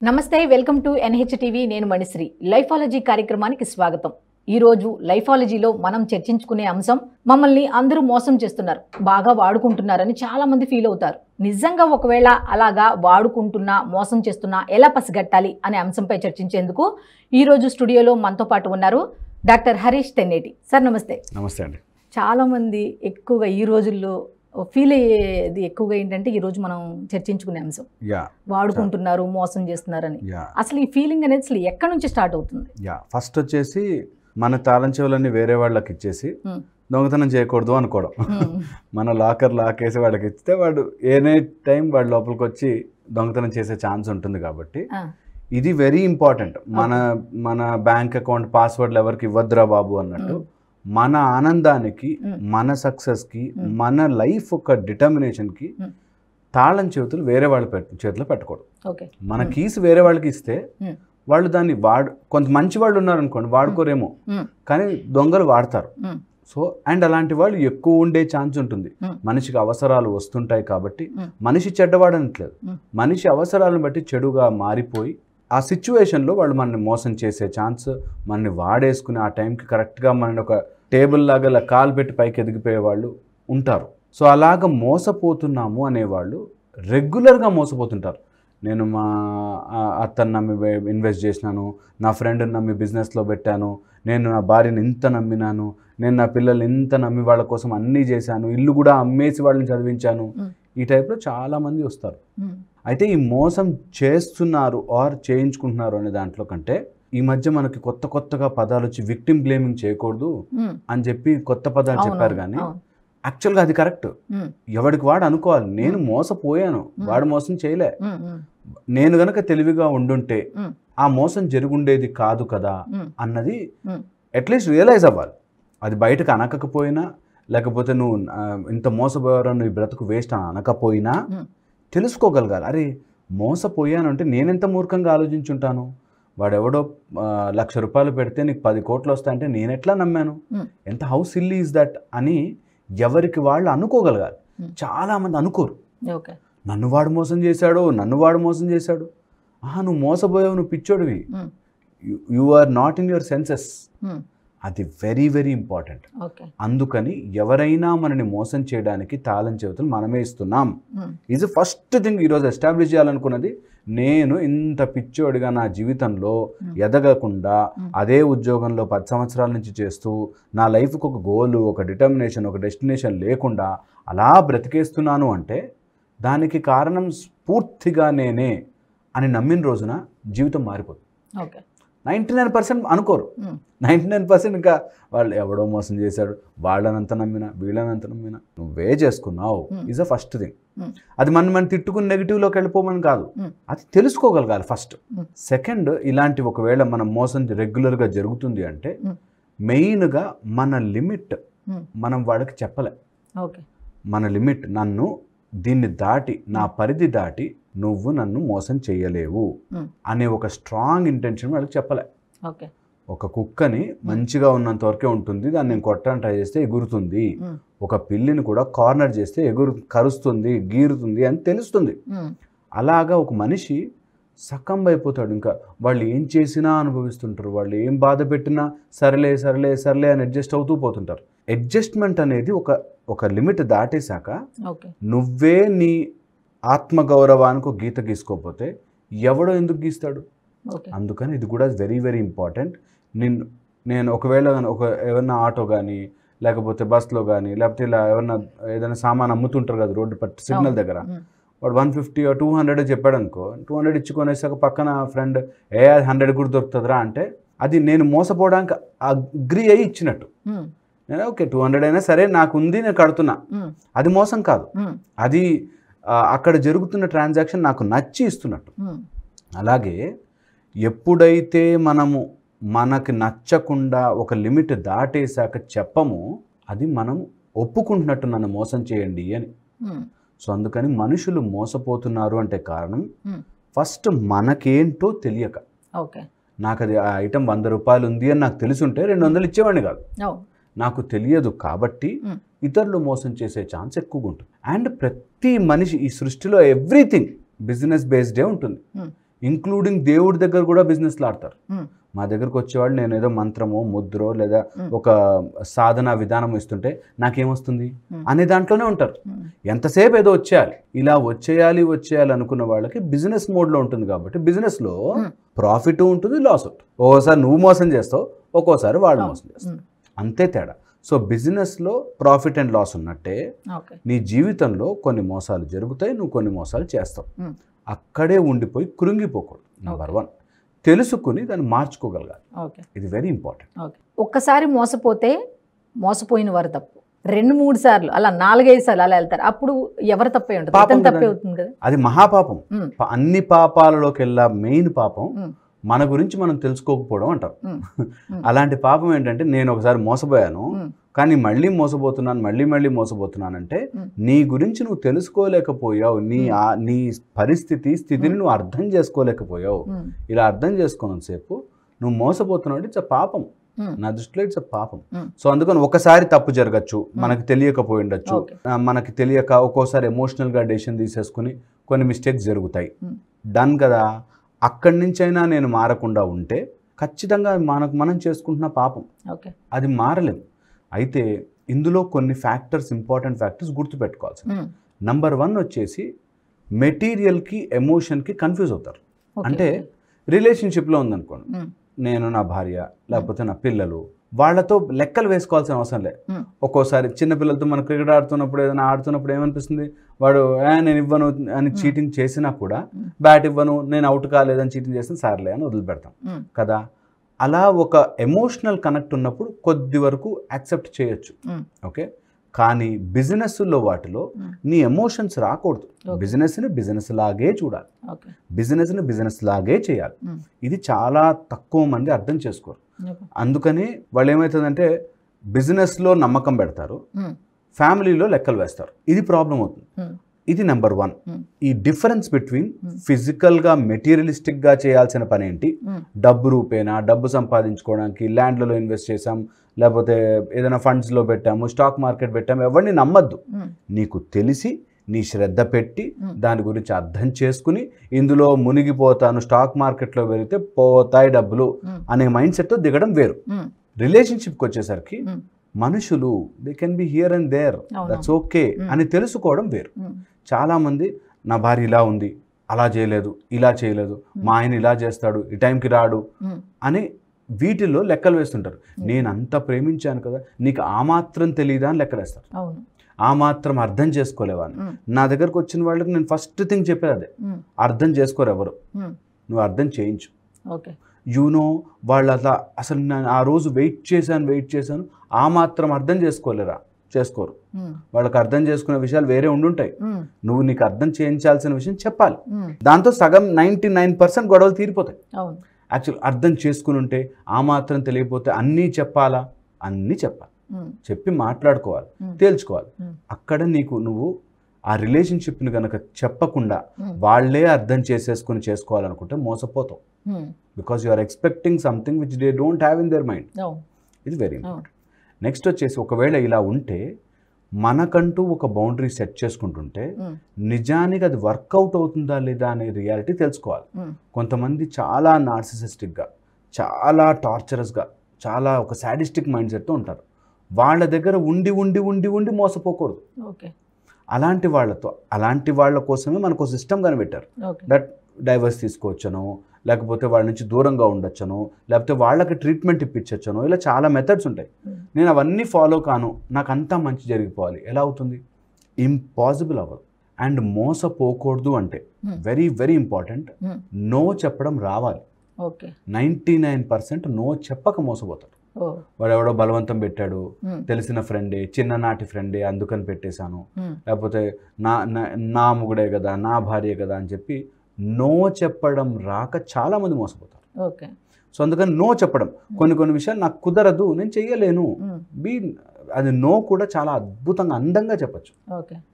నమస్తే, welcome to NH TV. నేను మణిశ్రీ. లైఫాలజీ కార్యక్రమానికి స్వాగతం. ఈరోజు లైఫాలజీలో మనం చర్చించుకునే అంశం, మమ్మల్ని అందరూ మోసం చేస్తున్నారు, బాగా వాడుకుంటున్నారని చాలా మంది ఫీల్ అవుతారు. నిజంగా ఒకవేళ అలాగా వాడుకుంటున్నా, మోసం చేస్తున్నా ఎలా పసిగట్టాలి అనే అంశంపై చర్చించేందుకు ఈరోజు స్టూడియోలో మనతో పాటు ఉన్నారు డాక్టర్ హరీష్ తెన్నేటి. సార్ నమస్తే. నమస్తే అండి. చాలామంది ఎక్కువగా ఈ రోజుల్లో ఫీల్ అయ్యేది ఎక్కువగా ఏంటంటే, ఈ రోజు మనం చర్చించుకునే అంశం వాడుకుంటున్నారు, మోసం చేస్తున్నారని. అసలు ఈ ఫీలింగ్ అనేది అసలు ఎక్కడి నుంచి స్టార్ట్ అవుతుంది? ఫస్ట్ వచ్చేసి మన తాళం చెవులన్నీ వేరే వాళ్ళకి ఇచ్చేసి దొంగతనం చేయకూడదు అనుకోవడం. మన లాకర్ లాకేసి వాళ్ళకి ఇస్తే వాడు ఎనీ టైం వాడు లోపలికి వచ్చి దొంగతనం చేసే ఛాన్స్ ఉంటుంది. కాబట్టి ఇది వెరీ ఇంపార్టెంట్. మన బ్యాంక్ అకౌంట్ పాస్వర్డ్లు ఎవరికి ఇవ్వద్దురా బాబు అన్నట్టు, మన ఆనందానికి, మన సక్సెస్కి, మన లైఫ్ ఒక డిటర్మినేషన్కి తాళం చేతులు వేరే వాళ్ళ చేతిలో పెట్టకూడదు. మన కీస్ వేరే వాళ్ళకి ఇస్తే వాళ్ళు దాన్ని కొంత మంచి వాళ్ళు ఉన్నారనుకోండి, వాడుకోరేమో, కానీ దొంగలు వాడతారు. సో అండ్ అలాంటి వాళ్ళు ఎక్కువ ఉండే ఛాన్స్ ఉంటుంది. మనిషికి అవసరాలు వస్తుంటాయి కాబట్టి మనిషి చెడ్డవాడనట్లేదు, మనిషి అవసరాలను బట్టి చెడుగా మారిపోయి ఆ సిచ్యువేషన్లో వాళ్ళు మనల్ని మోసం చేసే ఛాన్స్, మనల్ని వాడేసుకుని ఆ టైంకి కరెక్ట్గా మనల్ని ఒక టేబుల్ లాగా ఇలా కాలు పెట్టి పైకి ఎదిగిపోయే వాళ్ళు ఉంటారు. సో అలాగ మోసపోతున్నాము అనేవాళ్ళు రెగ్యులర్గా మోసపోతుంటారు. నేను మా అత్తను నమ్మి ఇన్వెస్ట్ చేసినాను, నా ఫ్రెండ్ని నమ్మి బిజినెస్లో పెట్టాను, నేను నా భార్యని ఇంత నమ్మినాను, నేను నా పిల్లల్ని ఇంత నమ్మి వాళ్ళ కోసం అన్నీ చేశాను, ఇల్లు కూడా అమ్మేసి వాళ్ళని చదివించాను. ఈ టైప్లో చాలామంది వస్తారు. అయితే ఈ మోసం చేస్తున్నారు ఆర్ చేయించుకుంటున్నారు అనే దాంట్లో కంటే ఈ మధ్య మనకి కొత్తగా పదాలు వచ్చి విక్టిమ్ బ్లేమింగ్ చేయకూడదు అని చెప్పి కొత్త పదాలు చెప్పారు. కానీ యాక్చువల్గా అది కరెక్ట్. ఎవడికి వాడు అనుకోవాలి, నేను మోసపోయాను, వాడు మోసం చేయలే, నేను గనక తెలివిగా ఉండుంటే ఆ మోసం జరుగుండేది కాదు కదా అన్నది అట్లీస్ట్ రియలైజ్ అవ్వాలి. అది బయటకు అనకపోయినా, లేకపోతే నువ్వు ఇంత మోసపోయారో నీ బ్రతుకు వేస్ట్ అని అనకపోయినా తెలుసుకోగలగాలి. అరే మోసపోయాను అంటే నేనెంత మూర్ఖంగా ఆలోచించుంటాను, వాడెవడో 1,00,000 రూపాయలు పెడితే నీకు 10 కోట్లు వస్తాయంటే నేను ఎట్లా నమ్మాను, ఎంత హౌ సిల్లీ ఈజ్ దట్ అని ఎవరికి వాళ్ళు అనుకోగలగాలి. చాలామంది అనుకోరు. నన్ను వాడు మోసం చేశాడు, నువ్వు మోసపోయావు, నువ్వు పిచ్చోడివి, you are not in your senses. అది వెరీ వెరీ ఇంపార్టెంట్. అందుకని ఎవరైనా మనని మోసం చేయడానికి తాళం చెవుతులు మనమే ఇస్తున్నాం. ఇది ఫస్ట్ థింగ్ ఈరోజు ఎస్టాబ్లిష్ చేయాలనుకున్నది. నేను ఇంత పిచ్చోడిగా నా జీవితంలో ఎదగకుండా అదే ఉద్యోగంలో 10 సంవత్సరాల నుంచి చేస్తూ నా లైఫ్కి ఒక గోలు, ఒక డిటర్మినేషన్, ఒక డెస్టినేషన్ లేకుండా అలా బ్రతికేస్తున్నాను అంటే దానికి కారణం పూర్తిగా నేనే అని నమ్మిన రోజున జీవితం మారిపోతుంది. 99% అనుకోరు. 99% ఇంకా వాళ్ళు ఎవడో మోసం చేశాడు, వాళ్ళనంత నమ్మినా వీళ్ళనంత నమ్మినా నువ్వే చేసుకున్నావు ఈజ్ అ ఫస్ట్ థింగ్. అది మనం తిట్టుకుని నెగిటివ్లోకి వెళ్ళిపోమని కాదు, అది తెలుసుకోగలగాలి ఫస్ట్. సెకండ్, ఇలాంటి ఒకవేళ మనం మోసం రెగ్యులర్గా జరుగుతుంది అంటే మెయిన్గా మన లిమిట్ మనం వాడికి చెప్పలేం. మన లిమిట్, నన్ను దీన్ని దాటి, నా పరిధి దాటి నువ్వు నన్ను మోసం చేయలేవు అనే ఒక స్ట్రాంగ్ ఇంటెన్షన్ వాళ్ళకి చెప్పలే. ఒక కుక్కని మంచిగా ఉన్నంత వరకే ఉంటుంది, దాన్ని నేను కొట్టడానికి ట్రై చేస్తే ఎగురుతుంది. ఒక పిల్లిని కూడా కార్నర్ చేస్తే కరుస్తుంది, గీరుతుంది అని తెలుస్తుంది. అలాగా ఒక మనిషి సకంబ్ అయిపోతాడు. ఇంకా వాళ్ళు ఏం చేసినా అనుభవిస్తుంటారు, వాళ్ళు ఏం బాధ పెట్టినా సరేలే అని అడ్జస్ట్ అవుతూ పోతుంటారు. అడ్జస్ట్మెంట్ అనేది ఒక లిమిట్ దాటేశాక నువ్వే నీ ఆత్మగౌరవానికి ఒక గీత గీసుకోకపోతే ఎవడో ఎందుకు గీస్తాడు? అందుకని ఇది కూడా వెరీ వెరీ ఇంపార్టెంట్. నేను ఒకవేళ ఏమన్నా ఆటో కానీ, లేకపోతే బస్లో కానీ, లేకపోతే ఇలా ఏదైనా సామాన్ అమ్ముతుంటారు కదా రోడ్డు పట్టి సిగ్నల్ దగ్గర, వాడు 150 or 200 చెప్పాడు అనుకో, 200 ఇచ్చుకొనేసాక పక్కన ఫ్రెండ్ 100 కూడా దొరుకుతుందిరా అంటే అది నేను మోసపోవడానికి అగ్రి అయ్యి ఇచ్చినట్టు. నేను ఓకే 200 అయినా సరే నాకు ఉంది, నేను కడుతున్నా, అది మోసం కాదు, అది అక్కడ జరుగుతున్న ట్రాన్సాక్షన్ నాకు నచ్చి ఇస్తున్నట్టు. అలాగే ఎప్పుడైతే మనకి నచ్చకుండా ఒక లిమిట్ దాటేశాక చెప్పము, అది మనం ఒప్పుకుంటున్నట్టు నన్ను మోసం చేయండి అని. సో అందుకని మనుషులు మోసపోతున్నారు అంటే కారణం ఫస్ట్ మనకేంటో తెలియక. నాకు అది ఆ ఐటమ్ 100 రూపాయలు ఉంది అని నాకు తెలుసుంటే 200 ఇచ్చేవాడిని కాదు. నాకు తెలియదు కాబట్టి ఇతరులు మోసం చేసే ఛాన్స్ ఎక్కువగా ఉంటుంది. అండ్ ప్రతి మనిషి ఈ సృష్టిలో ఎవ్రీథింగ్ బిజినెస్ బేస్డే ఉంటుంది. ఇంక్లూడింగ్ దేవుడి దగ్గర కూడా బిజినెస్లు ఆడతారు. మా దగ్గరకు వచ్చేవాళ్ళు నేను ఏదో మంత్రమో ముద్రో లేదా ఒక సాధన విధానం ఇస్తుంటే నాకేమొస్తుంది అనే దాంట్లోనే ఉంటారు. ఎంతసేపు ఏదో వచ్చేయాలి, ఇలా వచ్చేయాలి అనుకున్న వాళ్ళకి బిజినెస్ మోడ్లో ఉంటుంది. కాబట్టి బిజినెస్లో ప్రాఫిట్ ఉంటుంది, లాస్ ఉంటుంది. ఒక్కోసారి నువ్వు మోసం చేస్తావు, ఒక్కోసారి వాళ్ళు మోసం చేస్తావు, అంతే తేడా. సో బిజినెస్లో ప్రాఫిట్ అండ్ లాస్ ఉన్నట్టే నీ జీవితంలో కొన్ని మోసాలు జరుగుతాయి, నువ్వు కొన్ని మోసాలు చేస్తావు. అక్కడే ఉండిపోయి కృంగిపోకూడదు. నెంబర్ 1 తెలుసుకుని దాన్ని మార్చుకోగలగాలి. ఇది వెరీ ఇంపార్టెంట్. ఒక్కసారి మోసపోతే మోసపోయిన వారు తప్పు, 2-3 సార్లు అలా 4-5 సార్లు అలా వెళ్తారు, అప్పుడు ఎవరు తప్పే ఉంటుంది? తప్పే అవుతుంది కదా. అది మహాపాపం. అన్ని పాపాలలోకి వెళ్ళా మెయిన్ పాపం మన గురించి మనం తెలుసుకోకపోవడం అంటారు. అలాంటి పాపం ఏంటంటే నేను ఒకసారి మోసపోయాను కానీ మళ్ళీ మోసపోతున్నానంటే నీ గురించి నువ్వు తెలుసుకోలేకపోయావు, నీ స్థితిని నువ్వు అర్థం చేసుకోలేకపోయావు. ఇలా అర్థం చేసుకున్నంతసేపు నువ్వు మోసపోతున్నావు. ఇట్స్ అ పాపం, నా దృష్టిలో ఇట్స్ అ పాపం. సో అందుకని ఒకసారి తప్పు జరగచ్చు, మనకి తెలియకపోయి ఉండొచ్చు, మనకి తెలియక ఒక్కోసారి ఎమోషనల్గా డెసిషన్ తీసేసుకుని కొన్ని మిస్టేక్స్ జరుగుతాయి. డన్ కదా. అక్కడి నుంచైనా నేను మారకుండా ఉంటే ఖచ్చితంగా మనం చేసుకుంటున్న పాపం, అది మారలేము. అయితే ఇందులో కొన్ని ఇంపార్టెంట్ ఫ్యాక్టర్స్ గుర్తుపెట్టుకోవాల్సి. నంబర్ 1 వచ్చేసి మెటీరియల్కి ఎమోషన్కి కన్ఫ్యూజ్ అవుతారు. అంటే రిలేషన్షిప్లో ఉందనుకోండి, నేను నా భార్య లేకపోతే నా పిల్లలు, వాళ్ళతో లెక్కలు వేసుకోవాల్సిన అవసరం లేదు. ఒక్కోసారి చిన్నపిల్లలతో మనం క్రికెట్ ఆడుతున్నప్పుడు ఏదైనా ఆడుతున్నప్పుడు ఏమనిపిస్తుంది, వాడు నేను ఇవ్వను అని చీటింగ్ చేసినా కూడా బ్యాట్ ఇవ్వను, నేను అవుట్ కాలేదని చీటింగ్ చేసిన సార్లే అని వదిలిపెడతాం కదా. అలా ఒక ఎమోషనల్ కనెక్ట్ ఉన్నప్పుడు కొద్ది వరకు యాక్సెప్ట్ చేయొచ్చు. ఓకే. కానీ బిజినెస్లో వాటిలో నీ ఎమోషన్స్ రాకూడదు. బిజినెస్ లాగే చూడాలి, బిజినెస్ లాగే చేయాలి. ఇది చాలా తక్కువ మంది అర్థం చేసుకోరు. అందుకని వాళ్ళు ఏమవుతుందంటే బిజినెస్లో నమ్మకం పెడతారు, ఫ్యామిలీలో లెక్కలు వేస్తారు. ఇది ప్రాబ్లం అవుతుంది. ఇది నెంబర్ 1. ఈ డిఫరెన్స్ బిట్వీన్ ఫిజికల్గా మెటీరియలిస్టిక్గా చేయాల్సిన పని ఏంటి, డబ్బు రూపేనా, డబ్బు సంపాదించుకోవడానికి ల్యాండ్లలో ఇన్వెస్ట్ చేసాం, లేకపోతే ఏదైనా ఫండ్స్లో పెట్టాము, స్టాక్ మార్కెట్ పెట్టాము, ఎవరిని నమ్మద్దు. నీకు తెలిసి నీ శ్రద్ధ పెట్టి దాని గురించి అర్థం చేసుకుని ఇందులో మునిగిపోతాను, స్టాక్ మార్కెట్లో వెళితే పోతాయి డబ్బులు అనే మైండ్ సెట్తో దిగడం వేరు. రిలేషన్షిప్కి వచ్చేసరికి మనుషులు they can be here and there, that's okay అని తెలుసుకోవడం వేరు. చాలామంది నా భార్య ఇలా ఉంది, అలా చేయలేదు, ఇలా చేయలేదు, మా ఆయన ఇలా చేస్తాడు, ఈ టైంకి రాడు అని వీటిల్లో లెక్కలు వేస్తుంటారు. నేను అంత ప్రేమించాను కదా, నీకు ఆ మాత్రం తెలియదా అని లెక్కలేస్తారు. ఆ మాత్రం అర్థం చేసుకోలేవాని. నా దగ్గరకు వచ్చిన వాళ్ళకి నేను ఫస్ట్ థింగ్ చెప్పేది అదే, అర్థం చేసుకోరు ఎవరు, నువ్వు అర్థం చేయించు. యూనో వాళ్ళు అట్లా అసలు నేను ఆ రోజు వెయిట్ చేశాను ఆ మాత్రం అర్థం చేసుకోరు. వాళ్ళకి అర్థం చేసుకునే విషయాలు వేరే ఉండుంటాయి. నువ్వు నీకు అర్థం చేయించాల్సిన విషయం చెప్పాలి. దాంతో సగం 99% గొడవలు తీరిపోతాయి. యాక్చువల్ అర్థం చేసుకుని ఉంటే ఆ మాత్రం తెలియకపోతే అన్నీ చెప్పాలా, అన్నీ చెప్పాలి, చెప్పి మాట్లాడుకోవాలి, తేల్చుకోవాలి. అక్కడ నువ్వు ఆ రిలేషన్షిప్ని కనుక చెప్పకుండా వాళ్ళే అర్థం చేసేసుకుని చేసుకోవాలనుకుంటే మోసపోతావు. Because you are expecting something which they don't have in their mind. ఇది వెరీ ఇంపార్టెంట్. నెక్స్ట్ వచ్చేసి ఒకవేళ ఇలా ఉంటే మనకంటూ ఒక బౌండరీ సెట్ చేసుకుంటుంటే నిజానికి అది వర్కౌట్ అవుతుందా లేదా అనే రియాలిటీ తెలుసుకోవాలి. కొంతమంది చాలా నార్సిసిస్టిక్గా, చాలా టార్చరస్గా, చాలా ఒక సాడిస్టిక్ మైండ్ సెట్తో ఉంటారు. వాళ్ళ దగ్గర ఉండి మోసపోకూడదు. అలాంటి వాళ్ళ కోసమే మనకు సిస్టమ్ కనిపెట్టారు. దట్ డైవర్స్ తీసుకోవచ్చనో, లేకపోతే వాళ్ళ నుంచి దూరంగా ఉండొచ్చనో, లేకపోతే వాళ్ళకి ట్రీట్మెంట్ ఇప్పించచ్చనో, ఇలా చాలా మెథడ్స్ ఉంటాయి. నేను అవన్నీ ఫాలో కాను, నాకు అంతా మంచి జరిగిపోవాలి, ఎలా అవుతుంది? ఇంపాసిబుల్ అవ్వదు. అండ్ మోసపోకూడదు అంటే వెరీ వెరీ ఇంపార్టెంట్, నో చెప్పడం రావాలి. 99% నో చెప్పక మోసపోతాడు. వాడు ఎవడో బలవంతం పెట్టాడు, తెలిసిన ఫ్రెండే, చిన్ననాటి ఫ్రెండే, అందుకని పెట్టేశాను, లేకపోతే నా మొగుడే కదా, నా భార్య కదా అని చెప్పి నో చెప్పడం రాక చాలా మంది మోసపోతారు. సో అందుకని నో చెప్పడం, కొన్ని విషయాలు నాకు కుదరదు, నేను చెయ్యలేను, అది నో కూడా చాలా అద్భుతంగా అందంగా చెప్పచ్చు.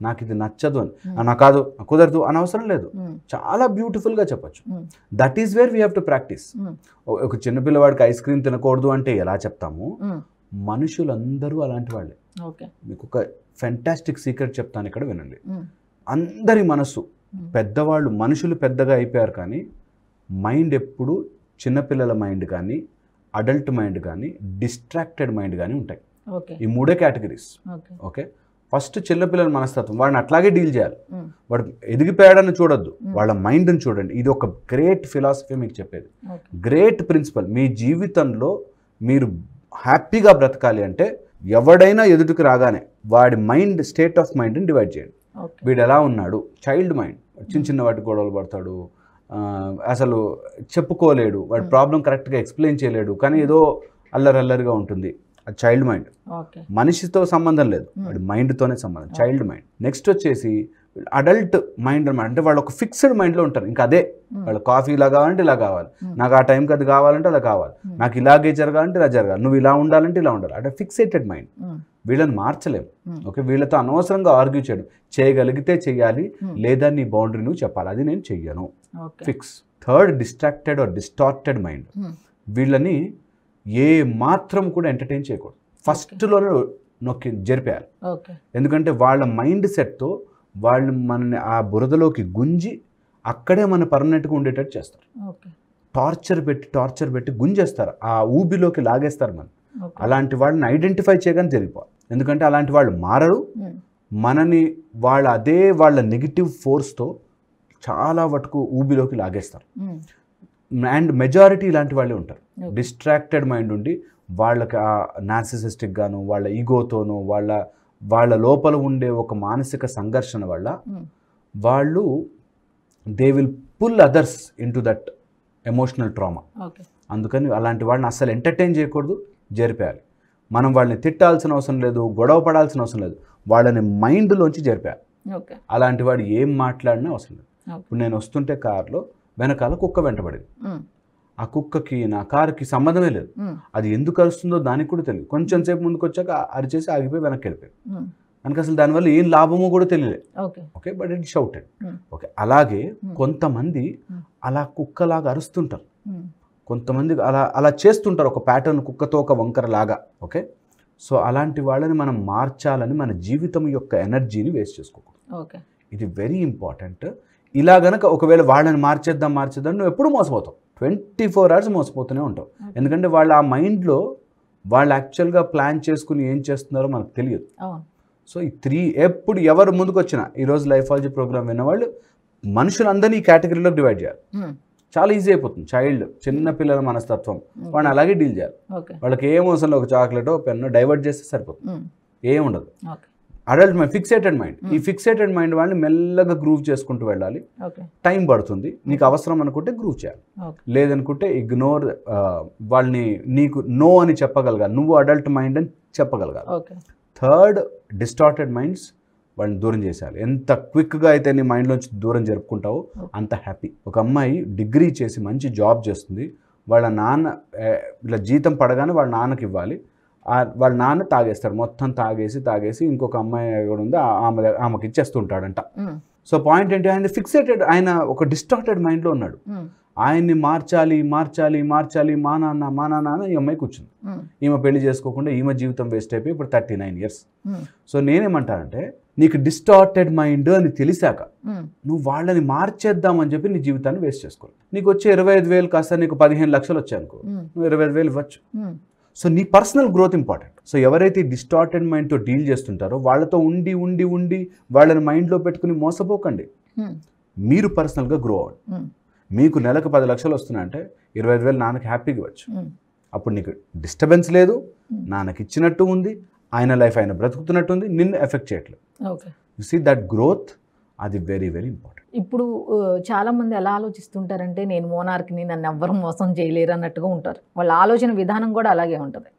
నాకు ఇది నచ్చదు అని, నాకు కాదు, కుదరదు అని అవసరం లేదు, చాలా బ్యూటిఫుల్గా చెప్పచ్చు. That is where we have to practice. ఒక చిన్నపిల్లవాడికి ఐస్ క్రీమ్ తినకూడదు అంటే ఎలా చెప్తాము, మనుషులందరూ అలాంటి వాళ్ళే. మీకు ఒక ఫెంటాస్టిక్ సీక్రెట్ చెప్తాను, ఇక్కడ వినండి. అందరి మనసు, పెద్దవాళ్ళు మనుషులు పెద్దగా అయిపోయారు కానీ మైండ్ ఎప్పుడు చిన్నపిల్లల మైండ్ కానీ, అడల్ట్ మైండ్ కానీ, డిస్ట్రాక్టెడ్ మైండ్ కానీ ఉంటాయి. ఈ 3 కేటగిరీస్. ఓకే, ఫస్ట్ చిన్నపిల్లల మనస్తత్వం, వాడిని అట్లాగే డీల్ చేయాలి. వాడు ఎదిగిపోయాడని చూడొద్దు, వాళ్ళ మైండ్ని చూడండి. ఇది ఒక గ్రేట్ ఫిలాసఫీ మీకు చెప్పేది, గ్రేట్ ప్రిన్సిపల్. మీ జీవితంలో మీరు హ్యాపీగా బ్రతకాలి అంటే ఎవడైనా ఎదుటికి రాగానే వాడి మైండ్, స్టేట్ ఆఫ్ మైండ్ని డివైడ్ చేయండి. వీడు ఎలా ఉన్నాడు, చైల్డ్ మైండ్, చిన్న చిన్న వాటి గొడవలు పడతాడు, అసలు చెప్పుకోలేడు, వాడి ప్రాబ్లం కరెక్ట్గా ఎక్స్ప్లెయిన్ చేయలేడు, కానీ ఏదో అల్లరల్లరిగా ఉంటుంది, అది చైల్డ్ మైండ్. మనిషితో సంబంధం లేదు, వాడి మైండ్తోనే సంబంధం, చైల్డ్ మైండ్. నెక్స్ట్ వచ్చేసి అడల్ట్ మైండ్ అనమాట. అంటే వాళ్ళు ఒక ఫిక్స్డ్ మైండ్లో ఉంటారు, ఇంకా అదే వాళ్ళు కాఫీ ఇలా కావాలంటే ఇలా కావాలి, నాకు ఆ టైంకి అది కావాలంటే అలా కావాలి, నాకు ఇలాగే జరగాలంటే ఇలా జరగాలి, నువ్వు ఇలా ఉండాలంటే ఇలా ఉండాలి. అంటే ఫిక్సేటెడ్ మైండ్. వీళ్ళని మార్చలేము. ఓకే, వీళ్ళతో అనవసరంగా ఆర్గ్యూ చేయడం. చేయగలిగితే చెయ్యాలి, లేదా నీ బౌండరీ నువ్వు చెప్పాలి, అది నేను చెయ్యను, fix. Third, distracted or distorted mind. వీళ్ళని ఏ మాత్రం కూడా ఎంటర్టైన్ చేయకూడదు, ఫస్ట్లోనే నొక్కి జరిపేయాలి. ఎందుకంటే వాళ్ళ మైండ్ సెట్తో వాళ్ళు మనని ఆ బురదలోకి గుంజి అక్కడే మన పర్మనెంట్గా ఉండేటట్టు చేస్తారు. టార్చర్ పెట్టి గుంజేస్తారు, ఆ ఊబిలోకి లాగేస్తారు మనం. అలాంటి వాళ్ళని ఐడెంటిఫై చేయగానే జరిగిపోవాలి. ఎందుకంటే అలాంటి వాళ్ళు మారరు, మనని వాళ్ళ నెగిటివ్ ఫోర్స్తో చాలా వరకు ఊబిలోకి లాగేస్తారు. అండ్ మెజారిటీ ఇలాంటి వాళ్ళే ఉంటారు. డిస్ట్రాక్టెడ్ మైండ్ ఉండి వాళ్ళకి ఆ నార్సిసిస్టిక్ గాను, వాళ్ళ ఈగోతోనూ, వాళ్ళ లోపల ఉండే ఒక మానసిక సంఘర్షణ వల్ల వాళ్ళు they will pull others into that emotional trauma. అందుకని అలాంటి వాళ్ళని అస్సలు ఎంటర్టైన్ చేయకూడదు, జరిపేయాలి. మనం వాళ్ళని తిట్టాల్సిన అవసరం లేదు, గొడవ పడాల్సిన అవసరం లేదు, వాళ్ళని మైండ్లోంచి జరిపేయాలి. అలాంటి వాడు ఏం మాట్లాడినా అవసరం లేదు. ఇప్పుడు నేను వస్తుంటే కారులో వెనకాల కుక్క వెంటబడింది, ఆ కుక్కకి నా కారుకి సంబంధమే లేదు, అది ఎందుకు అరుస్తుందో దానికి కూడా తెలియదు. కొంచెం సేపు ముందుకు వచ్చాక అరిచేసి ఆగిపోయి వెనక్కి వెళ్ళిపోయింది. మనకు అసలు దానివల్ల ఏం లాభమో కూడా తెలియలేదు. Okay, but it shouted. Okay, అలాగే కొంతమంది అలా కుక్కలాగా అరుస్తుంటారు, కొంతమంది అలా చేస్తుంటారు, ఒక ప్యాటర్న్, కుక్కతో ఒక వంకర లాగా. ఓకే, సో అలాంటి వాళ్ళని మనం మార్చాలని మన జీవితం యొక్క ఎనర్జీని వేస్ట్ చేసుకోకూడదు. ఇది వెరీ ఇంపార్టెంట్. ఇలా గనక ఒకవేళ వాళ్ళని మార్చేద్దాం నువ్వు ఎప్పుడు మోసపోతావు, 24 hours మోసపోతూనే ఉంటావు. ఎందుకంటే వాళ్ళ ఆ మైండ్లో వాళ్ళు యాక్చువల్గా ప్లాన్ చేసుకుని ఏం చేస్తున్నారో మనకు తెలియదు. సో ఈ 3 ఎప్పుడు ఎవరు ముందుకు వచ్చినా, ఈరోజు లైఫాలజీ ప్రోగ్రామ్ విన్నవాళ్ళు మనుషులందరినీ ఈ కేటగిరీలో డివైడ్ చేయాలి. చాలా ఈజీ అయిపోతుంది. చైల్డ్, చిన్న పిల్లల మనస్తత్వం, వాళ్ళని అలాగే డీల్ చేయాలి. వాళ్ళకి ఏం అవసరం, ఒక చాక్లెట్, పెన్ను డైవర్ట్ చేస్తే సరిపోతుంది, ఏం ఉండదు. Adult mind, fixated mind. ఈ ఫిక్సేటెడ్ మైండ్ వాళ్ళని మెల్లగా గ్రూవ్ చేసుకుంటూ వెళ్ళాలి. టైం పడుతుంది. నీకు అవసరం అనుకుంటే గ్రూవ్ చేయాలి, లేదనుకుంటే ఇగ్నోర్. వాళ్ళని నీకు నో అని చెప్పగలగాలి, నువ్వు అడల్ట్ మైండ్ అని చెప్పగలగాలి. థర్డ్, డిస్టార్టెడ్ మైండ్స్, వాళ్ళని దూరం చేసేయాలి. ఎంత క్విక్గా అయితే నీ మైండ్లోంచి దూరం జరుపుకుంటావో అంత హ్యాపీ. ఒక అమ్మాయి డిగ్రీ చేసి మంచి జాబ్ చేస్తుంది, వాళ్ళ నాన్న ఇలా జీతం పడగానే వాళ్ళ నాన్నకి ఇవ్వాలి, వాళ్ళ నాన్న తాగేస్తాడు, మొత్తం తాగేసి ఇంకొక అమ్మాయి కూడా ఉంది ఆమెకి ఇచ్చేస్తుంటాడంట. సో పాయింట్ ఏంటి, ఆయన ఫిక్సేటెడ్, ఆయన ఒక డిస్టార్టెడ్ మైండ్లో ఉన్నాడు. ఆయన్ని మార్చాలి, మా నాన్న ఈ అమ్మాయి కూర్చుంది. ఈమె పెళ్లి చేసుకోకుండా ఈమె జీవితం వేస్ట్ అయిపోయి ఇప్పుడు 39 years. సో నేనేమంటానంటే, నీకు డిస్టార్టెడ్ మైండ్ అని తెలిసాక నువ్వు వాళ్ళని మార్చేద్దామని చెప్పి నీ జీవితాన్ని వేస్ట్ చేసుకోవాలి. నీకు వచ్చే 25,000 కాస్త నీకు 15 లక్షలు వచ్చాయనుకో, నువ్వు 25,000 ఇవ్వచ్చు. సో నీ పర్సనల్ గ్రోత్ ఇంపార్టెంట్. సో ఎవరైతే డిస్టార్టెడ్ మైండ్తో డీల్ చేస్తుంటారో వాళ్ళతో ఉండి వాళ్ళని మైండ్లో పెట్టుకుని మోసపోకండి. మీరు పర్సనల్గా గ్రో అవ్వండి. మీకు నెలకు 10 లక్షలు వస్తున్నాయంటే 25,000 నాన్నకి హ్యాపీగా ఇవ్వచ్చు. అప్పుడు నీకు డిస్టర్బెన్స్ లేదు, నాన్నకి ఇచ్చినట్టు ఉంది, ఆయన లైఫ్ ఆయన బ్రతుకుతున్నట్టుంది, నిన్ను ఎఫెక్ట్ చేయట్లేదు. యు సీ దట్ గ్రోత్, అది వెరీ వెరీ ఇంపార్టెంట్. ఇప్పుడు చాలామంది ఎలా ఆలోచిస్తుంటారంటే, నేను మోనార్క్ని, నన్ను ఎవ్వరు మోసం చేయలేరు అన్నట్టుగా ఉంటారు. వాళ్ళ ఆలోచన విధానం కూడా అలాగే ఉంటుంది.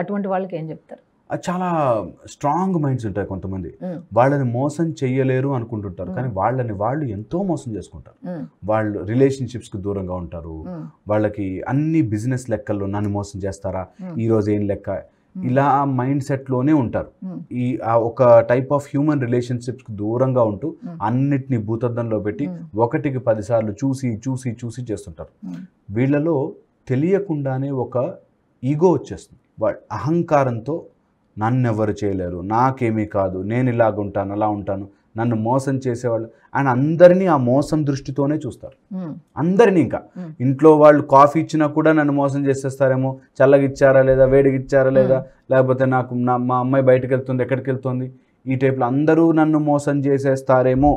అటువంటి వాళ్ళకి ఏం చెప్తారు? చాలా స్ట్రాంగ్ మైండ్స్ ఉంటాయి కొంతమంది, వాళ్ళని మోసం చెయ్యలేరు అనుకుంటుంటారు, కానీ వాళ్ళు ఎంతో మోసం చేసుకుంటారు. వాళ్ళు రిలేషన్షిప్స్కి దూరంగా ఉంటారు, వాళ్ళకి అన్ని బిజినెస్ లెక్కల్లో నన్ను మోసం చేస్తారా, ఈరోజు ఏం లెక్క, ఇలా మైండ్ సెట్లోనే ఉంటారు. ఈ ఒక టైప్ ఆఫ్ హ్యూమన్ రిలేషన్షిప్స్కి దూరంగా ఉంటూ అన్నిటినీ భూతద్దంలో పెట్టి 1కి 10 సార్లు చూసి చేస్తుంటారు. వీళ్ళలో తెలియకుండానే ఒక ఈగో వచ్చేస్తుంది. వాళ్ళ అహంకారంతో నన్నెవరు చేయలేరు, నాకేమీ కాదు, నేను ఇలాగుంటాను అలా ఉంటాను, నన్ను మోసం చేసేవాళ్ళు అండ్ అందరినీ ఆ మోసం దృష్టితోనే చూస్తారు. అందరినీ ఇంకా ఇంట్లో వాళ్ళు కాఫీ ఇచ్చినా కూడా నన్ను మోసం చేసేస్తారేమో, చల్లగా ఇచ్చారా లేదా, వేడిగా ఇచ్చారా లేదా, లేకపోతే మా అమ్మాయి బయటకు వెళ్తుంది, ఎక్కడికి వెళ్తుంది, ఈ టైప్లో అందరూ నన్ను మోసం చేసేస్తారేమో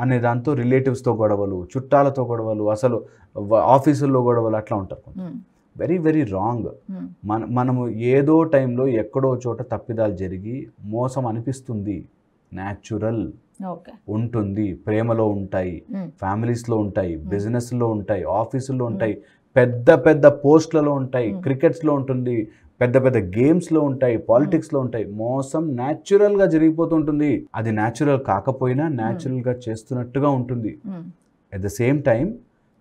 అనే దాంతో రిలేటివ్స్తో గొడవలు, చుట్టాలతో గొడవలు, అసలు ఆఫీసుల్లో గొడవలు అట్లా ఉంటారు. Very very wrong. మనము ఏదో టైంలో ఎక్కడో చోట తప్పిదాలు జరిగి మోసం అనిపిస్తుంది, న్యాచురల్ ఉంటుంది. ప్రేమలో ఉంటాయి, ఫ్యామిలీస్లో ఉంటాయి, బిజినెస్లో ఉంటాయి, ఆఫీసుల్లో ఉంటాయి, పెద్ద పెద్ద పోస్ట్లలో ఉంటాయి, క్రికెట్స్లో ఉంటుంది, పెద్ద పెద్ద గేమ్స్లో ఉంటాయి, పాలిటిక్స్లో ఉంటాయి. మోసం న్యాచురల్గా జరిగిపోతుంటుంది. అది న్యాచురల్ కాకపోయినా న్యాచురల్గా చేస్తున్నట్టుగా ఉంటుంది. అట్ ద సేమ్ టైం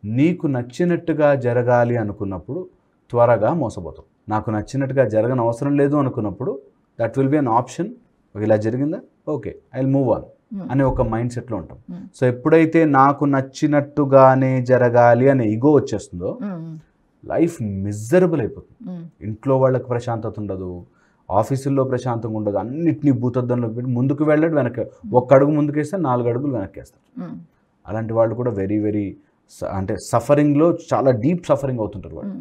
నీకు నచ్చినట్టుగా జరగాలి అనుకున్నప్పుడు త్వరగా మోసపోతాం. నాకు నచ్చినట్టుగా జరగని అవసరం లేదు అనుకున్నప్పుడు that will be an option. ఇలా జరిగిందా, okay, I will move on అనే ఒక మైండ్ సెట్లో ఉంటాం. సో ఎప్పుడైతే నాకు నచ్చినట్టుగానే జరగాలి అనే ఈగో వచ్చేస్తుందో లైఫ్ మిజరబుల్ అయిపోతుంది. ఇంట్లో వాళ్ళకి ప్రశాంతత ఉండదు, ఆఫీసుల్లో ప్రశాంతంగా ఉండదు, అన్నిటినీ భూతద్దంలో పెట్టి ముందుకు వెళ్ళాడు, వెనక్కి ఒక్క అడుగు ముందుకేస్తే 4 అడుగులు వెనక్కేస్తారు. అలాంటి వాళ్ళు కూడా వెరీ వెరీ అంటే సఫరింగ్లో చాలా డీప్ సఫరింగ్ అవుతుంటారు వాళ్ళు.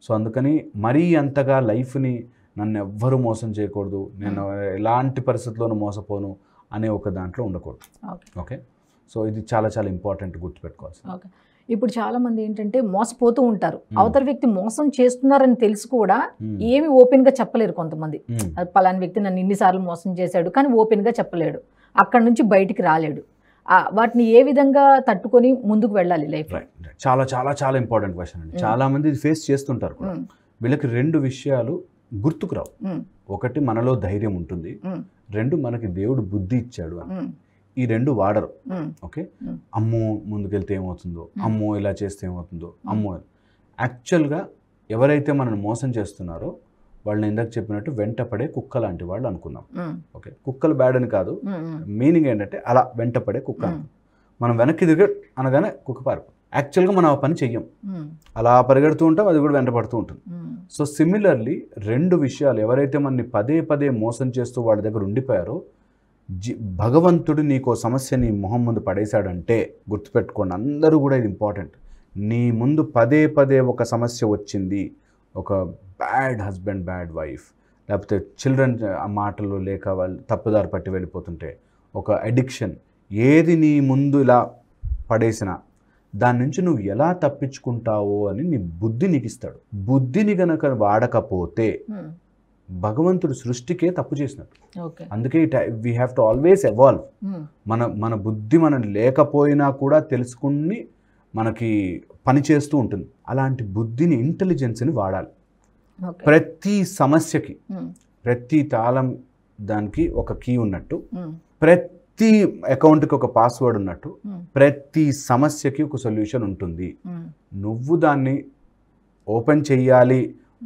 సో అందుకని మరీ అంతగా లైఫ్ని నన్ను ఎవ్వరూ మోసం చేయకూడదు, నేను ఎలాంటి పరిస్థితుల్లోనూ మోసపోను అనే ఒక దాంట్లో ఉండకూడదు. ఓకే, సో ఇది చాలా చాలా ఇంపార్టెంట్ గుర్తుపెట్టుకోవాల్సి. ఓకే, ఇప్పుడు చాలా మంది ఏంటంటే మోసపోతూ ఉంటారు, అవతల వ్యక్తి మోసం చేస్తున్నారని తెలిసి కూడా ఏమి ఓపెన్ గా చెప్పలేరు. కొంతమంది పలానా వ్యక్తి నన్ను ఇన్నిసార్లు మోసం చేశాడు కానీ ఓపెన్ గా చెప్పలేడు, అక్కడ నుంచి బయటికి రాలేడు. వాటిని ఏ విధంగా తట్టుకొని ముందుకు వెళ్ళాలి లైఫ్? చాలా చాలా చాలా ఇంపార్టెంట్ క్వశ్చన్ అండి. చాలా మంది ఇది ఫేస్ చేస్తుంటారు కూడా. వీళ్ళకి 2 విషయాలు గుర్తుకు రావు. ఒకటి, మనలో ధైర్యం ఉంటుంది, 2 మనకి దేవుడు బుద్ధి ఇచ్చాడు అని. ఈ 2 వాడరు. ఓకే, అమ్మో ముందుకెళ్తే ఏమవుతుందో, అమ్మో ఇలా చేస్తే ఏమవుతుందో, అమ్మో. యాక్చువల్గా ఎవరైతే మనల్ని మోసం చేస్తున్నారో వాళ్ళని ఇందాక చెప్పినట్టు వెంటపడే కుక్క లాంటి వాళ్ళు అనుకున్నాం. ఓకే, కుక్కలు బ్యాడ్ అని కాదు, మీనింగ్ ఏంటంటే అలా వెంటపడే కుక్క. మనం వెనక్కి తిరిగి అనగానే కుక్క పారిపోతుంది. యాక్చువల్గా మనం ఆ పని చెయ్యం, అలా పరిగెడుతూ ఉంటాం, అది కూడా వెంటపడుతూ ఉంటుంది. సో సిమిలర్లీ 2 విషయాలు, ఎవరైతే మనని పదే పదే మోసం చేస్తూ వాళ్ళ దగ్గర ఉండిపోయారో, భగవంతుడు నీకో సమస్యని మొహం ముందు పడేశాడంటే గుర్తుపెట్టుకోండి, అందరూ కూడా ఇది ఇంపార్టెంట్. నీ ముందు పదే పదే ఒక సమస్య వచ్చింది, ఒక బ్యాడ్ హస్బెండ్, బ్యాడ్ వైఫ్, లేకపోతే చిల్డ్రన్ మాటలు లేక వాళ్ళు తప్పుదారి పట్టి వెళ్ళిపోతుంటే, ఒక అడిక్షన్, ఏది నీ ముందు ఇలా పడేసినా దాని నుంచి నువ్వు ఎలా తప్పించుకుంటావో అని నీ బుద్ధి నీకు ఇస్తాడు. బుద్ధిని గనక వాడకపోతే భగవంతుడు సృష్టికే తప్పు చేసినట్టు. అందుకే we have to always evolve. మన బుద్ధి మనం లేకపోయినా కూడా తెలుసుకుని మనకి పని చేస్తూ ఉంటుంది. అలాంటి బుద్ధిని, ఇంటెలిజెన్స్ని వాడాలి. ప్రతి సమస్యకి, ప్రతి తాళం దానికి ఒక కీ ఉన్నట్టు, ప్రతి అకౌంట్కి ఒక పాస్వర్డ్ ఉన్నట్టు, ప్రతి సమస్యకి ఒక సొల్యూషన్ ఉంటుంది. నువ్వు దాన్ని ఓపెన్ చెయ్యాలి,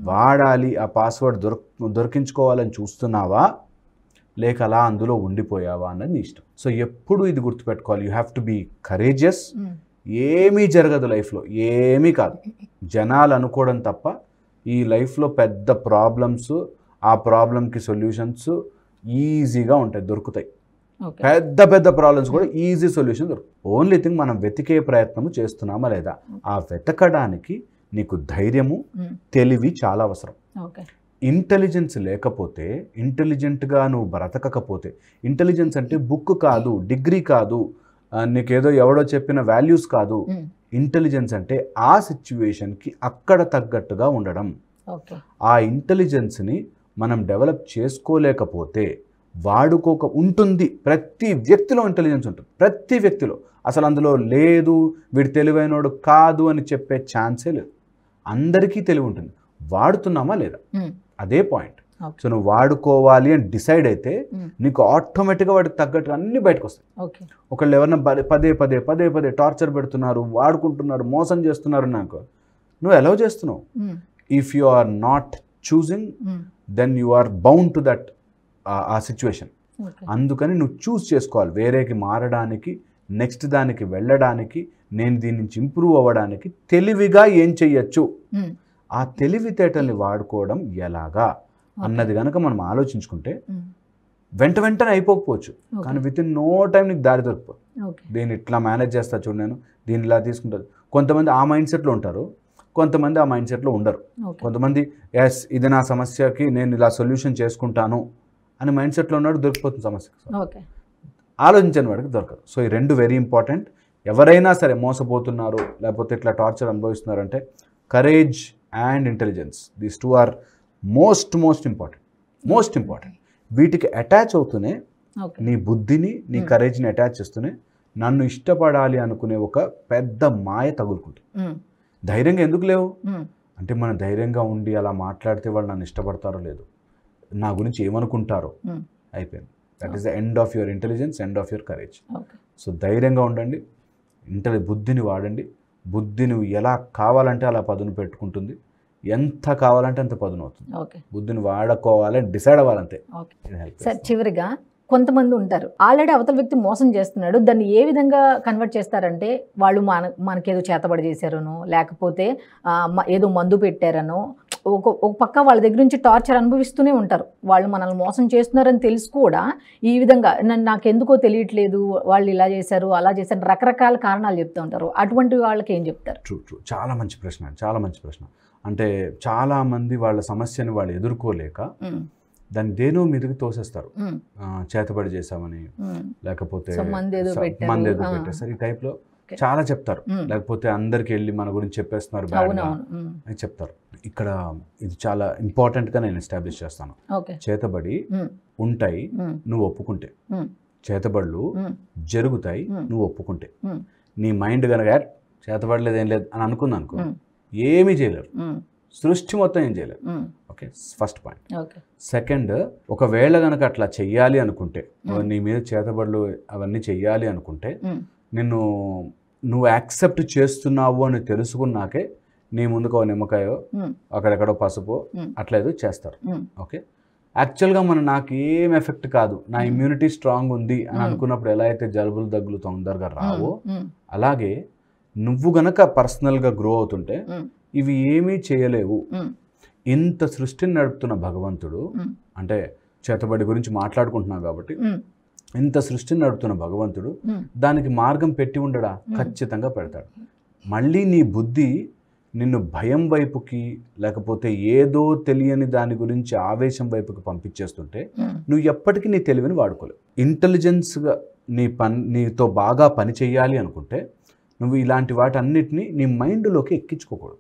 వాడాలి, ఆ పాస్వర్డ్ దొరికించుకోవాలని చూస్తున్నావా, లేక అలా అందులో ఉండిపోయావా అన్నది నీ ఇష్టం. సో ఎప్పుడు ఇది గుర్తుపెట్టుకోవాలి, you have to be courageous. ఏమీ జరగదు లైఫ్లో, ఏమీ కాదు, జనాలు అనుకోవడం తప్ప. ఈ లైఫ్లో పెద్ద ప్రాబ్లమ్స్, ఆ ప్రాబ్లంకి సొల్యూషన్స్ ఈజీగా ఉంటాయి, దొరుకుతాయి. పెద్ద పెద్ద ప్రాబ్లమ్స్ కూడా ఈజీ సొల్యూషన్ దొరుకుతాయి. ఓన్లీ థింగ్ మనం వెతికే ప్రయత్నం చేస్తున్నామా లేదా. ఆ వెతకడానికి నీకు ధైర్యము, తెలివి చాలా అవసరం. ఇంటెలిజెన్స్ లేకపోతే, ఇంటెలిజెంట్గా నువ్వు బ్రతకకపోతే, ఇంటెలిజెన్స్ అంటే బుక్ కాదు, డిగ్రీ కాదు, నీకేదో ఎవడో చెప్పిన వాల్యూస్ కాదు. ఇంటెలిజెన్స్ అంటే ఆ సిచ్యువేషన్కి అక్కడ తగ్గట్టుగా ఉండడం. ఆ ఇంటెలిజెన్స్ని మనం డెవలప్ చేసుకోలేకపోతే ఉంటుంది. ప్రతి వ్యక్తిలో ఇంటెలిజెన్స్ ఉంటుంది, ప్రతి వ్యక్తిలో. అసలు అందులో లేదు, వీడు తెలివైనోడు కాదు అని చెప్పే ఛాన్సే లేదు. అందరికీ తెలివి ఉంటుంది, వాడుతున్నామా లేదా, అదే పాయింట్. సో నువ్వు వాడుకోవాలి అని డిసైడ్ అయితే నీకు ఆటోమేటిక్గా వాటికి తగ్గట్టు అన్ని బయటకు వస్తాయి. ఒకళ్ళు ఎవరైనా పదే పదే పదే పదే టార్చర్ పెడుతున్నారు, వాడుకుంటున్నారు, మోసం చేస్తున్నారు నాకు, నువ్వు అలౌ చేస్తున్నావు. If you are not choosing, then you are bound to that ఆ సిచ్యువేషన్. అందుకని నువ్వు చూస్ చేసుకోవాలి, వేరేకి మారడానికి, నెక్స్ట్ దానికి వెళ్ళడానికి, నేను దీని నుంచి ఇంప్రూవ్ అవ్వడానికి తెలివిగా ఏం చెయ్యొచ్చు, ఆ తెలివితేటల్ని వాడుకోవడం ఎలాగా అన్నది కనుక మనం ఆలోచించుకుంటే వెంటనే అయిపోకపోవచ్చు, కానీ విత్ ఇన్ నో టైం నీకు దారి దొరికిపో. ఓకే. దీన్ని ఇట్లా మేనేజ్ చేస్తా చూడు, నేను దీన్ని ఇలా తీసుకుంటాను. కొంతమంది ఆ మైండ్ సెట్లో ఉంటారు, కొంతమంది ఆ మైండ్ సెట్లో ఉండరు. కొంతమంది ఎస్ ఇది నా సమస్యకి నేను ఇలా సొల్యూషన్ చేసుకుంటాను అని మైండ్ సెట్లో ఉన్నాడు, దొరికిపోతుంది సమస్యకి. ఓకే. ఆలోచించని వాడికి దొరకదు. సో ఈ రెండు వెరీ ఇంపార్టెంట్. ఎవరైనా సరే మోసపోతున్నారు లేకపోతే ఇట్లా టార్చర్ అనుభవిస్తున్నారంటే courage and intelligence, these two are most important. వీటికి అటాచ్ అవుతూనే నీ బుద్ధిని నీ కరేజ్ని అటాచ్ చేస్తూనే నన్ను ఇష్టపడాలి అనుకునే ఒక పెద్ద మాయ తగులుకుంటుంది. ధైర్యంగా ఎందుకు లేవు అంటే, మనం ధైర్యంగా ఉండి అలా మాట్లాడితే వాళ్ళు నన్ను ఇష్టపడతారో లేదు, నా గురించి ఏమనుకుంటారో, అయిపోయింది. That is the end of your intelligence, end of your courage. So ధైర్యంగా ఉండండి, బుద్ధిని వాడండి. బుద్ధి నువ్వు ఎలా కావాలంటే అలా పదును పెట్టుకుంటుంది, ఎంత కావాలంటే అంత పదును అవుతుంది. బుద్ధిని వాడుకోవాలని డిసైడ్ అవ్వాలంతే. సార్ చివరిగా కొంతమంది ఉంటారు ఆల్రెడీ అవతల వ్యక్తి మోసం చేస్తున్నాడు, దాన్ని ఏ విధంగా కన్వర్ట్ చేస్తారంటే వాళ్ళు మనకేదో చేతబడి చేశారనో లేకపోతే ఏదో మందు పెట్టారనో, ఒక పక్క వాళ్ళ దగ్గర నుంచి టార్చర్ అనుభవిస్తూనే ఉంటారు. వాళ్ళు మనల్ని మోసం చేస్తున్నారని తెలుసు కూడా ఈ విధంగా నాకెందుకో తెలియట్లేదు, వాళ్ళు ఇలా చేశారు అలా చేశారు, రకరకాల కారణాలు చెప్తూ ఉంటారు. అటువంటి వాళ్ళకి ఏం చెప్తారు? ట్రూ. చాలా మంచి ప్రశ్న. అంటే చాలామంది వాళ్ళ సమస్యని వాళ్ళు ఎదుర్కోలేక దాన్ని దేనో మీదకి తోసేస్తారు. చేతబడి చేశామని, లేకపోతే మందేదో పెట్టేస్తారు, ఈ టైప్లో చాలా చెప్తారు. లేకపోతే అందరికి వెళ్ళి మన గురించి చెప్పేస్తున్నారు బ్యాడ్గా అని చెప్తారు. ఇక్కడ ఇది చాలా ఇంపార్టెంట్గా నేను ఎస్టాబ్లిష్ చేస్తాను. చేతబడి ఉంటాయి నువ్వు ఒప్పుకుంటే, చేతబడులు జరుగుతాయి నువ్వు ఒప్పుకుంటే. నీ మైండ్ కనుక చేతబడలేదు ఏం లేదు అని అనుకుంది అనుకో, ఏమీ చేయలేరు, సృష్టి మొత్తం ఏం చేయలేరు. Okay, first point. సెకండ్, ఒకవేళ కనుక అట్లా చెయ్యాలి అనుకుంటే, నీ మీద చేతబడులు అవన్నీ చెయ్యాలి అనుకుంటే, నువ్వు యాక్సెప్ట్ చేస్తున్నావు అని తెలుసుకున్నాకే నీ ముందుకు ఒక నిమ్మకాయో అక్కడెక్కడో పసుపు అట్లా ఏదో చేస్తారు. ఓకే, యాక్చువల్గా నాకు ఏం ఎఫెక్ట్ కాదు, నా ఇమ్యూనిటీ స్ట్రాంగ్ ఉంది అని అనుకున్నప్పుడు ఎలా అయితే జలుబులు దగ్గులు తొందరగా రావో, అలాగే నువ్వు గనక పర్సనల్గా గ్రో అవుతుంటే ఇవి ఏమీ చేయలేవు. ఇంత సృష్టిని నడుపుతున్న భగవంతుడు, అంటే చేతబడి గురించి మాట్లాడుకుంటున్నావు కాబట్టి, ఇంత సృష్టిని నడుపుతున్న భగవంతుడు దానికి మార్గం పెట్టి ఉండడా? ఖచ్చితంగా పెడతాడు. మళ్ళీ నీ బుద్ధి నిన్ను భయం వైపుకి లేకపోతే ఏదో తెలియని దాని గురించి ఆవేశం వైపుకి పంపించేస్తుంటే నువ్వు ఎప్పటికీ నీ తెలివిని వాడుకోలేవు. ఇంటెలిజెన్స్గా నీతో బాగా పని చేయాలి అనుకుంటే నువ్వు ఇలాంటి వాటన్నిటిని నీ మైండ్లోకి ఎక్కించుకోకూడదు.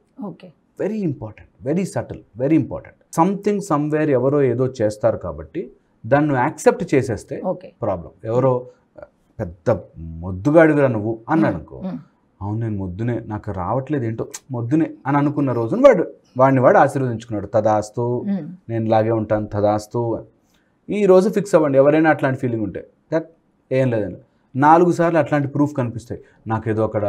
Very important, very subtle, very important. Something somewhere ఎవరో ఏదో చేస్తారు కాబట్టి దాన్ని యాక్సెప్ట్ చేసేస్తే ప్రాబ్లం. ఎవరో పెద్ద మొద్దుగాడిగా నువ్వు అన్నాడు అనుకో, అవును నేను మొద్దునే, నాకు రావట్లేదు ఏంటో మొద్దునే అని అనుకున్న రోజున వాడు ఆశీర్వదించుకున్నాడు. తదాస్తు, నేను ఇలాగే ఉంటాను, తదాస్తు. ఈ రోజు ఫిక్స్ అవ్వండి, ఎవరైనా అట్లాంటి ఫీలింగ్ ఉంటే దట్ ఏం లేదండి. 4 సార్లు అట్లాంటి ప్రూఫ్ కనిపిస్తాయి. నాకేదో అక్కడ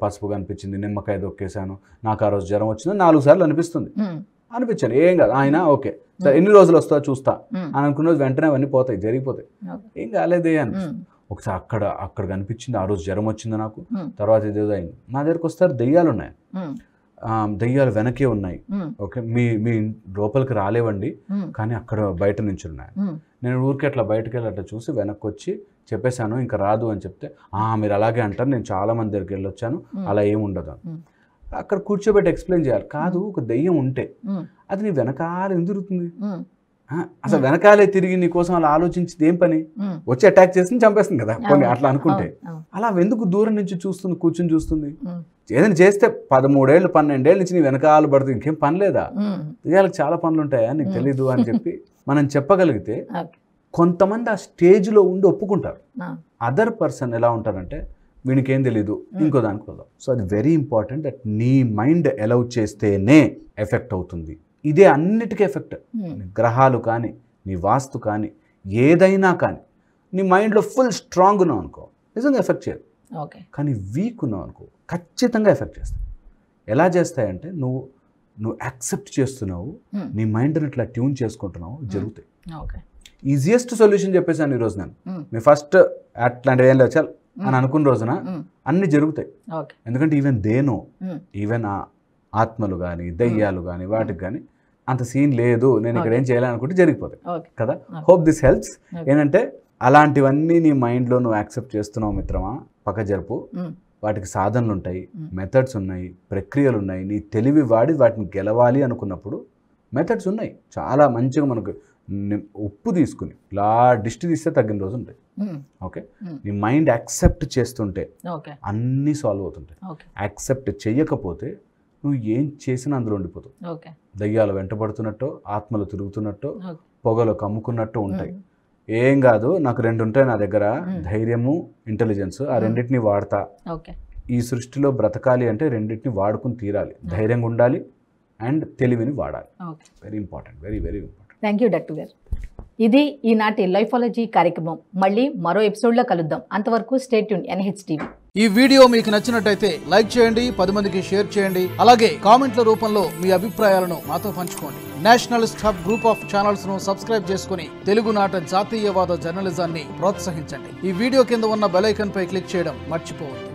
పసుపు కనిపించింది, నిమ్మకాయ దొక్కేశాను, నాకు ఆ రోజు జ్వరం వచ్చింది, 4 సార్లు అనిపించాను, ఏం కాదు ఆయన ఓకే సరే ఎన్ని రోజులు వస్తా చూస్తా అని అనుకున్న రోజు వెంటనే అవన్నీ పోతాయి, జరిగిపోతాయి, ఏం కాలేదే అనిపిస్తుంది. ఒకసారి అక్కడ కనిపించింది, ఆ రోజు జ్వరం వచ్చింది నాకు, తర్వాత ఇదేదో అయింది. నా దగ్గరకు వస్తారు, దెయ్యాలు ఉన్నాయి, దెయ్యాలు వెనకే ఉన్నాయి. ఓకే, మీ లోపలికి రాలేవండి, కానీ అక్కడ బయట నుంచి ఉన్నాయి. నేను ఊరికి అట్లా బయటకు వెళ్ళి అట్లా చూసి వెనక్కి వచ్చి చెప్పేశాను ఇంకా రాదు అని చెప్తే, మీరు అలాగే అంటారు, నేను చాలా మంది దగ్గరికి వెళ్ళొచ్చాను, అలా ఏముండదు. అక్కడ కూర్చోబెట్టి ఎక్స్ప్లెయిన్ చేయాలి. కాదు, ఒక దెయ్యం ఉంటే అది నీ వెనకాల ఎందుకు తిరుగుతుంది? అసలు వెనకాలే తిరిగి నీ కోసం అలా ఆలోచించింది ఏం పని? వచ్చి అటాక్ చేసి చంపేస్తుంది కదా కొన్ని అట్లా అనుకుంటే. అలా ఎందుకు దూరం నుంచి చూస్తుంది, కూర్చుని చూస్తుంది? ఏదైనా చేస్తే 13 ఏళ్ళు 12 ఏళ్ళ నుంచి నీ వెనకాల పడుతుంది, ఇంకేం పని లేదా? దెయ్యాలకు చాలా పనులు ఉంటాయా నీకు తెలీదు అని చెప్పి మనం చెప్పగలిగితే కొంతమంది ఆ స్టేజ్లో ఉండి ఒప్పుకుంటారు. అదర్ పర్సన్ ఎలా ఉంటారంటే, వీనికి ఏం తెలీదు, ఇంకో దానికి వద్దాం. సో అది వెరీ ఇంపార్టెంట్ దట్ నీ మైండ్ అలౌ చేస్తేనే ఎఫెక్ట్ అవుతుంది. ఇదే అన్నిటికీ ఎఫెక్ట్. గ్రహాలు కానీ, నీ వాస్తు కానీ, ఏదైనా కానీ, నీ మైండ్లో ఫుల్ స్ట్రాంగ్ ఉన్నావు అనుకో నిజంగా ఎఫెక్ట్ చేయదు. కానీ వీక్ ఉన్నావు అనుకో ఖచ్చితంగా ఎఫెక్ట్ చేస్తాయి. ఎలా చేస్తాయంటే, నువ్వు యాక్సెప్ట్ చేస్తున్నావు, నీ మైండ్ని ఇట్లా ట్యూన్ చేసుకుంటున్నావు, జరుగుతాయి. ఈజియెస్ట్ సొల్యూషన్ చెప్పేసాను ఈరోజు నేను. మీ ఫస్ట్ అట్లాంటివి ఏం లేవు అని అనుకున్న రోజున అన్ని జరుగుతాయి. ఎందుకంటే ఈవెన్ ఈవెన్ ఆత్మలు కానీ, దెయ్యాలు కానీ, వాటికి కానీ అంత సీన్ లేదు, నేను ఇక్కడ ఏం చేయాలనుకుంటే జరిగిపోతాయి ఓకే కదా. Hope this helps. ఏంటంటే అలాంటివన్నీ నీ మైండ్లో నువ్వు యాక్సెప్ట్ చేస్తున్నావు మిత్రమా, పక్క జరుపు. వాటికి సాధనలు ఉంటాయి, మెథడ్స్ ఉన్నాయి, ప్రక్రియలు ఉన్నాయి. నీ తెలివి వాడి వాటిని గెలవాలి అనుకున్నప్పుడు మెథడ్స్ ఉన్నాయి చాలా మంచిగా. మనకు ఉప్పు తీసుకుని ఇలా దిష్టి తీస్తే తగ్గిన రోజు ఉంటాయి. ఓకే, నీ మైండ్ యాక్సెప్ట్ చేస్తుంటే అన్నీ సాల్వ్ అవుతుంటాయి. యాక్సెప్ట్ చెయ్యకపోతే నువ్వు ఏం చేసినా అందులో ఉండిపోతావు. దయ్యాలు వెంటబడుతున్నట్టు, ఆత్మలు తిరుగుతున్నట్టు, పొగలు కమ్ముకున్నట్టు ఉంటాయి. ఏం కాదు, నాకు 2 ఉంటాయి నా దగ్గర, ధైర్యము, ఇంటెలిజెన్స్. ఆ రెండింటిని వాడతా. ఈ సృష్టిలో బ్రతకాలి అంటే రెండింటిని వాడుకుని తీరాలి. ధైర్యంగా ఉండాలి అండ్ తెలివిని వాడాలి. Very important, very very important. Thank you doctor గారు. ఇది ఈనాటి లైఫాలజీ కార్యక్రమం. మళ్ళీ మరో ఎపిసోడ్లో కలుద్దాం. అంతవరకు స్టే ట్యూన్ NHTV. ఈ వీడియో మీకు నచ్చినట్టయితే లైక్ చేయండి, 10 మందికి షేర్ చేయండి. అలాగే కామెంట్ల రూపంలో మీ అభిప్రాయాలను మాతో పంచుకోండి. Nationalist hub group of channels ను సబ్స్క్రైబ్ చేసుకుని తెలుగునాట జాతీయవాద జర్నలిజాన్ని ప్రోత్సహించండి. ఈ వీడియో కింద ఉన్న బెల్ ఐకాన్ పై క్లిక్ చేయడం మర్చిపోవద్దు.